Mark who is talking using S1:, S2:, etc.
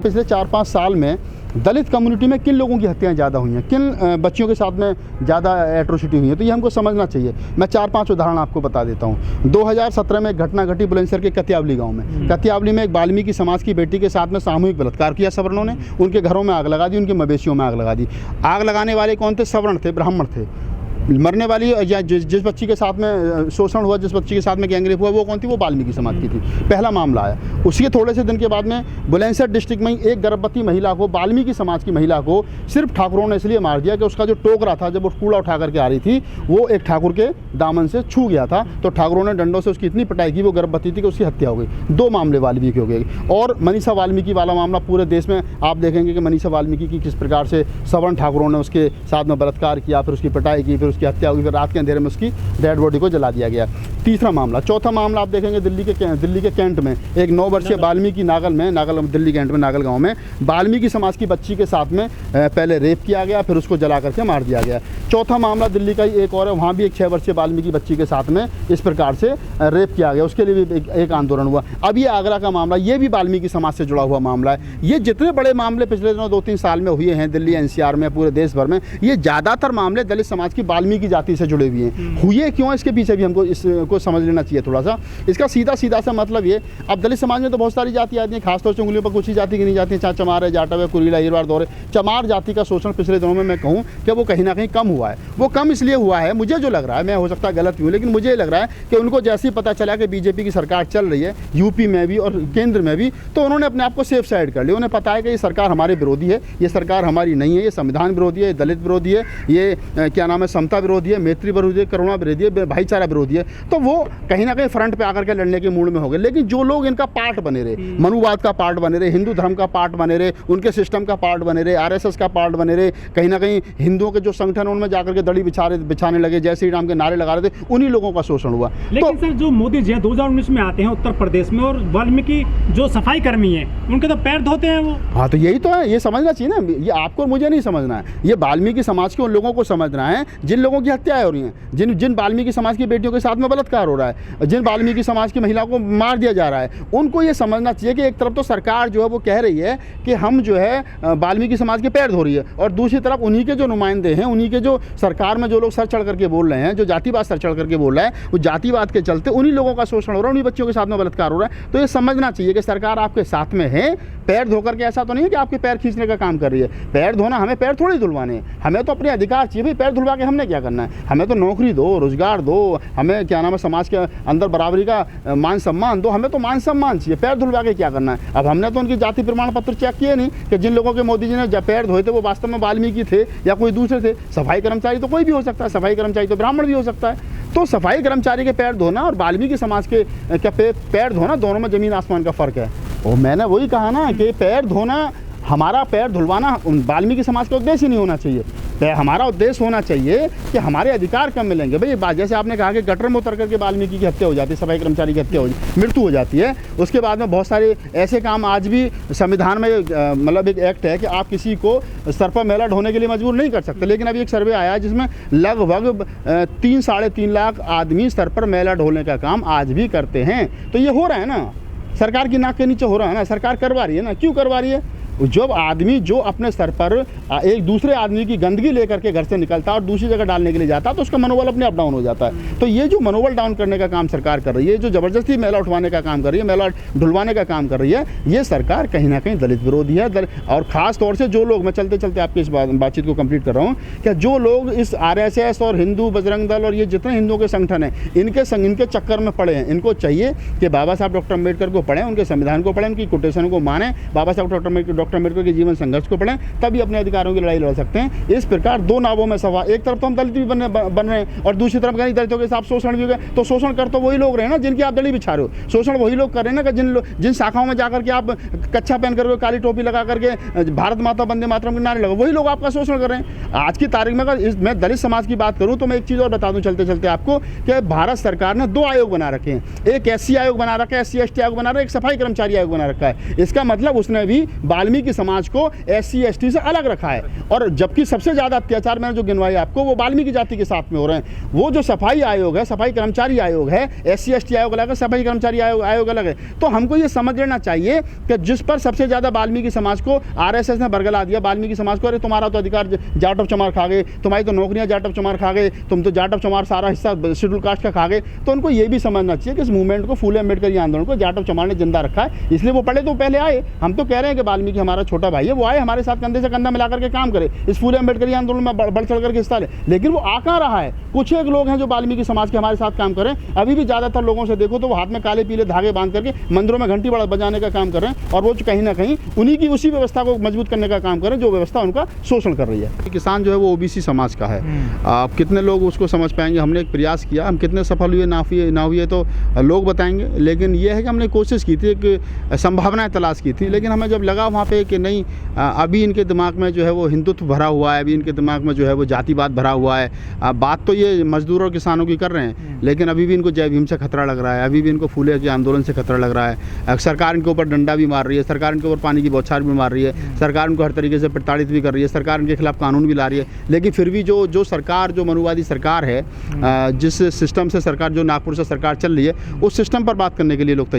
S1: पिछले 4-5 साल में दलित कम्युनिटी में किन लोगों की हत्याएं ज़्यादा हुई हैं, किन बच्चियों के साथ में ज़्यादा एट्रोसिटी हुई है, तो ये हमको समझना चाहिए। मैं 4-5 उदाहरण आपको बता देता हूँ। 2017 में एक घटना घटी बुलंदशहर के कतियावली गांव में। कतियावली में एक वाल्मीकि समाज की बेटी के साथ में सामूहिक बलात्कार किया सवर्णों ने, उनके घरों में आग लगा दी, उनके मवेशियों में आग लगा दी। आग लगाने वाले कौन थे? सवर्ण थे, ब्राह्मण थे। मरने वाली या जिस बच्ची के साथ में शोषण हुआ, जिस बच्ची के साथ में गैंगरेप हुआ, वो कौन थी? वो वाल्मीकि समाज की थी। पहला मामला आया। उसके थोड़े से दिन के बाद में बुलंदशहर डिस्ट्रिक्ट में एक गर्भवती महिला को, वाल्मीकि समाज की महिला को सिर्फ ठाकुरों ने इसलिए मार दिया कि उसका जो टोकरा था, जब वो कूड़ा उठा करके आ रही थी, वो एक ठाकुर के दामन से छू गया था, तो ठाकुरों ने डंडों से उसकी इतनी पिटाई की, वो गर्भवती थी कि उसकी हत्या हो गई। 2 मामले वाल्मीकि हो गए। और मनीषा वाल्मीकि वाला मामला पूरे देश में आप देखेंगे कि मनीषा वाल्मीकि की किस प्रकार से सवर्ण ठाकुरों ने उसके साथ में बलात्कार किया, फिर उसकी पिटाई की, फिर उसकी हत्या हुई, फिर रात अंधेरे में उसकी डेड बॉडी को जला दिया गया। तीसरा मामला, चौथा मामला आप देखेंगे दिल्ली के कैंट में एक 9 वर्षीय वाल्मीकि दिल्ली कैंट में नागल गांव में वाल्मीकि समाज की बच्ची के साथ में पहले रेप किया गया, फिर उसको जला करके मार दिया गया। चौथा मामला दिल्ली का ही एक और है, वहाँ भी एक 6 वर्षीय वाल्मीकि बच्ची के साथ में इस प्रकार से रेप किया गया, उसके लिए भी एक आंदोलन हुआ। अब ये आगरा का मामला, ये भी वाल्मीकि समाज से जुड़ा हुआ मामला है। ये जितने बड़े मामले पिछले दिनों 2-3 साल में हुए हैं दिल्ली NCR में, पूरे देश भर में, ये ज़्यादातर मामले दलित समाज की वाल्मीकि जाति से जुड़े हुए हैं। हुए क्यों, इसके पीछे भी हमको इसको समझ लेना चाहिए थोड़ा सा। इसका सीधा सा मतलब ये, अब दलित समाज में तो बहुत सारी जाति आती हैं, खासतौर से उंगलियों पर कुछ ही जाति की नहीं जाती हैं, चाहे चमार है, जाटव है, कुरीला, हीरवार, दौरे। चमार जाति का शोषण पिछले दिनों में मैं कहूँ कि वो कहीं ना कहीं कम हुआ है। वो कम इसलिए हुआ है, मुझे जो लग रहा है, मैं हो सकता है गलत हूँ, लेकिन मुझे लग रहा है कि उनको जैसे ही पता चला कि बीजेपी की सरकार चल रही है यूपी में भी और केंद्र में भी, तो उन्होंने अपने आप को सेफ साइड कर लिया। उन्हें पता है कि ये सरकार हमारे विरोधी है, ये सरकार हमारी नहीं है, ये संविधान विरोधी है, दलित विरोधी है, ये क्या नाम है, समता विरोधी है, मैत्री विरोधी है, करुणा विरोधी है, भाईचारा विरोधी है। तो वो कहीं ना कहीं फ्रंट पे आकर के लड़ने के मूड में हो गए। लेकिन जो लोग इनका पार्ट बने रहे, मनुवाद का पार्ट बने रहे, हिंदू धर्म का पार्ट बने रहे, उनके सिस्टम का पार्ट बने रहे, RSS का पार्ट बने रहे, कहीं ना कहीं हिंदुओं के जो संगठन उनमें जाकर के दड़ी बिछाने लगे, जय श्री राम के नारे लगा रहे थे, उन्हीं लोगों का शोषण हुआ।
S2: लेकिन सर, जो मोदी जी 2019 में आते हैं उत्तर प्रदेश में, और वाल्मीकि जो सफाई कर्मी है उनके तो पैर धोते हैं वो।
S1: हाँ, तो यही तो है, ये समझना चाहिए ना, ये आपको और मुझे नहीं समझना है, ये वाल्मीकि समाज के उन लोगों को समझना है जिन लोगों की हत्याएं हो रही हैं, जिन वाल्मीकि समाज की बेटियों के साथ में बलात्कार हो रहा है, जिन वाल्मीकि समाज की महिला को मार दिया जा रहा है। उनको ये समझना चाहिए कि एक तरफ तो सरकार जो है वो कह रही है कि हम जो है वाल्मीकि समाज के पैर धो रही है, और दूसरी तरफ उन्हीं के जो नुमाइंदे हैं, उन्हीं के जो सरकार में जो लोग सर चढ़ करके बोल रहे हैं, जो जातिवाद सर चढ़ करके बोल रहा है, वो जातिवाद के चलते उन्हीं लोगों का शोषण हो रहा है, उन्हीं बच्चों के साथ में बलात्कार हो रहा है। तो ये समझना चाहिए कि सरकार आपके साथ में है। पैर धो करके ऐसा तो नहीं है कि आपके पैर खींचने का काम कर रही है। पैर धोना, हमें पैर थोड़ी धुलवाने हैं, हमें तो अपने अधिकार चाहिए। भाई पैर धुलवा के हमने क्या करना है? हमें तो नौकरी दो, रोजगार दो, हमें क्या नाम है, समाज के अंदर बराबरी का मान सम्मान दो, हमें तो मान सम्मान चाहिए। पैर धुलवा के क्या करना है? अब हमने तो उनकी जाति प्रमाण पत्र चेक किए नहीं कि जिन लोगों के मोदी जी ने पैर धोए थे वो वास्तव में वाल्मीकि थे या कोई दूसरे थे। सफाई कर्मचारी तो कोई भी हो सकता है, सफाई कर्मचारी तो ब्राह्मण भी हो सकता है। तो सफाई कर्मचारी के पैर धोना और वाल्मीकि समाज के पैर धोना, दोनों में जमीन आसमान का फर्क है। और मैंने वही कहा ना कि पैर धोना, हमारा पैर धुलवाना वाल्मीकि समाज का उद्देश्य ही नहीं होना चाहिए। हमारा उद्देश्य होना चाहिए कि हमारे अधिकार कब मिलेंगे। भाई जैसे आपने कहा कि गटर में उतर करके वाल्मीकि की हत्या हो जाती है, सफाई कर्मचारी की हत्या मृत्यु हो जाती है, उसके बाद में बहुत सारे ऐसे काम आज भी संविधान में मतलब एक एक्ट है कि आप किसी को सर पर मैला ढोने के लिए मजबूर नहीं कर सकते। लेकिन अभी एक सर्वे आया है जिसमें लगभग 3-3.5 लाख आदमी सर पर मैला ढोने का काम आज भी करते हैं। तो ये हो रहा है ना, सरकार की नाक के नीचे हो रहा है ना, सरकार करवा रही है ना। क्यों करवा रही है? जब आदमी जो अपने सर पर एक दूसरे आदमी की गंदगी लेकर के घर से निकलता है और दूसरी जगह डालने के लिए जाता है, तो उसका मनोबल अपने आप डाउन हो जाता है। तो ये जो मनोबल डाउन करने का काम सरकार कर रही है, जो ज़बरदस्ती मैला उठवाने का काम कर रही है, मैला ढुलवाने का काम कर रही है, ये सरकार कहीं ना कहीं दलित विरोधी है। और ख़ास तौर से जो लोग, मैं चलते चलते आपकी इस बातचीत को कंप्लीट कर रहा हूँ, कि जो लोग इस RSS और हिंदू बजरंग दल और ये जितने हिंदुओं के संगठन हैं, इनके चक्कर में पड़े हैं, इनको चाहिए कि बाबा साहब डॉक्टर अम्बेडकर को पढ़ें, उनके संविधान को पढ़ें, उनकी कोटेशन को मानें, बाबा साहब डॉक्टर अम्बेडकर के जीवन संघर्ष को पढ़ें, तभी अपने अधिकारों की लड़ाई लड़ सकते हैं। इस प्रकार दो नावों में सवार, एक तरफ तो हम दलित भी बन रहे हैं और दूसरी तरफ कहीं दलितों के साथ शोषण भी हो गया। तो शोषण कर तो वही लोग रहे ना जिनकी आप दड़ी बिछा रहे हो, शोषण वही लोग कर रहे हैं ना कि जिन शाखाओं में जाकर के आप कच्छा पहन करके, काली टोपी लगा करके भारत माता वंदे मातरम के नारे लगा, वही लोग आपका शोषण कर रहे हैं। आज की तारीख में अगर मैं दलित समाज की बात करूं तो मैं एक चीज़ और बता दूं चलते चलते आपको, कि भारत सरकार ने 2 आयोग बना रखे हैं। एक SC आयोग बना रखा है, SC ST आयोग बना रखा है, एक सफाई कर्मचारी आयोग बना रखा है। इसका मतलब उसने भी वाल्मीकि वाल्मीकि समाज को SC ST से अलग रखा है। और जबकि सबसे ज़्यादा अत्याचार मैंने जो गिनवाए आपको वो वाल्मीकि जाति के साथ में हो रहे हैं। वो जो सफाई आयोग है, सफाई कर्मचारी आयोग है, SC ST आयोग अलग है, सफाई कर्मचारी आयोग अलग है। तो हमको ये समझ लेना चाहिए कि जिस पर सबसे ज़्यादा वाल्मीकि समाज को RSS ने बरगला दिया, वाल्मीकि समाज को, अरे तुम्हारा तो अधिकार जाट ऑफ चमार खा गए, तुम्हारी तो नौकरियां जाट ऑफ चमार खा गए, तुम तो जाट ऑफ चमार सारा हिस्सा शेड्यूल कास्ट का खा गए। तो उनको ये भी समझना चाहिए कि इस मूवमेंट को, फूले अम्बेडकर आंदोलन को जाट ऑफ चमार ने जिंदा रखा है, इसलिए वो पढ़े तो पहले आए। हम तो कह रहे हैं कि वाल्मीकि हमारा छोटा भाई है, वो आए हमारे साथ कंधे से कंधा मिलाकर के काम करे, इस फूले अम्बेडकर आंदोलन में बढ़ चढ़ करके हिस्सा ले। लेकिन वो आ कहाँ रहा है? कुछ एक लोग हैं जो वाल्मीकि समाज के हमारे साथ काम कर रहे हैं। अभी भी ज़्यादातर लोगों से देखो तो वो हाथ में काले पीले धागे बांध करके मंदिरों में घंटी बजाने का काम कर रहे हैं, और वो कहीं ना कहीं उन्हीं की उसी व्यवस्था को मजबूत करने का काम कर रहे हैं जो व्यवस्था उनका शोषण कर रही है। किसान जो है वो OBC समाज का है। आप कितने लोग उसको समझ पाएंगे? हमने एक प्रयास किया, हम कितने सफल हुए ना हुए तो लोग बताएंगे, लेकिन ये है कि हमने कोशिश की थी, एक संभावनाएं तलाश की थी। लेकिन हमें जब लगा वहाँ पे कि नहीं, अभी इनके दिमाग में जो है वो हिंदुत्व भरा हुआ है, अभी इनके दिमाग में जो है वो जातिवाद भरा हुआ है। बात तो ये मजदूर और किसानों की कर रहे हैं, लेकिन अभी भी इनको जय भीम से खतरा लग रहा है, अभी भी इनको फूले के आंदोलन से खतरा लग रहा है। सरकार इनके ऊपर डंडा भी मार रही है, सरकार इनके ऊपर पानी की बौछार भी मार रही है, सरकार इनको हर तरीके से प्रताड़ित भी कर रही है, सरकार इनके खिलाफ कानून भी ला रही है। लेकिन फिर भी जो सरकार, जो मनुवादी सरकार है, जिस सिस्टम से सरकार, जो नागपुर से सरकार चल रही है, उस सिस्टम पर बात करने के लिए लोग तैयार